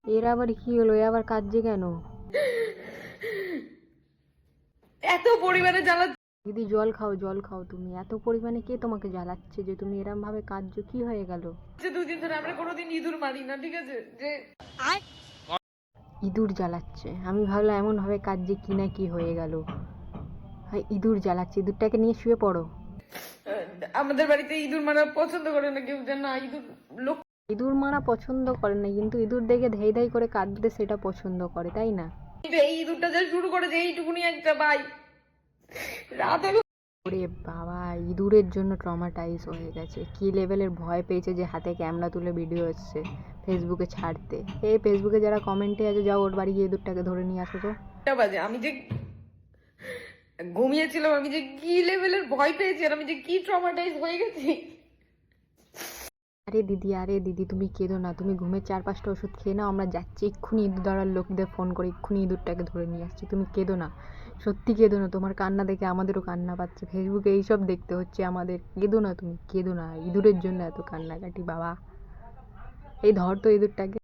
এর আবার কি হলো? এ আবার কাঁদছে কেন? এত পরিমাণে জ্বালা। দিদি জল খাও, জল খাও। তুমি এত পরিমাণে কে তোমাকে জ্বালাচ্ছে যে তুমি এরম ভাবে কাঁদছো? কি হয়ে গেল? 2 দিন ধরে আমরা কোনোদিন ইঁদুর মারি না, ঠিক আছে? যে ইঁদুর জ্বালাচ্ছে? আমি ভাবলাম এমন ভাবে কাঁদছে কি না কি হয়ে গেল। হ্যাঁ, ইঁদুর জ্বালাচ্ছে। ইঁদুরটাকে নিয়ে শুয়ে পড়ো। আমাদের বাড়িতে ইঁদুর মারা পছন্দ করে না কেউ, যে না ইঁদুর লোক। ইঁদুর মারা পছন্দ করে না, কিন্তু ইঁদুর দেখে ধেই ধেই করে কাঁদতে সেটা পছন্দ করে, তাই না? এই ইঁদুরটা যা শুরু করেছে এইটুকুনি একটা ভাই রাতে। ওরে বাবা, ইঁদুরের জন্য ট্রমাটাইজ হয়ে গেছে। কি লেভেলের ভয় পেয়েছে যে হাতে ক্যামেরা তুলে ভিডিও এসছে ফেসবুকে ছাড়তে। এই ফেসবুকে যারা কমেন্টে আছে, যাও ওর বাড়ি গিয়ে ইঁদুরটাকে ধরে নিয়ে আসো তো। বাজে আমি যে ঘুমিয়েছিলাম, আমি যে কি লেভেলের ভয় পেয়েছি, আর আমি যে কি ট্রমাটাইজ হয়ে গেছি। আরে দিদি তুমি কেঁদো না। তুমি ঘুমের 4-5টা ওষুধ খেয়ে নাও। আমরা যাচ্ছি এক্ষুনি, ইঁদুর ধরার লোকদের ফোন করে এক্ষুনি ইঁদুরটাকে ধরে নিয়ে আসছি। তুমি কেঁদো না, সত্যি কেঁদো না। তোমার কান্না দেখে আমাদেরও কান্না পাচ্ছে। ফেসবুকে এইসব দেখতে হচ্ছে আমাদের। কেঁদো না, তুমি কেঁদো না। ইঁদুরের জন্য এত কান্নাকাটি বাবা। এই ধর তো ইঁদুরটাকে।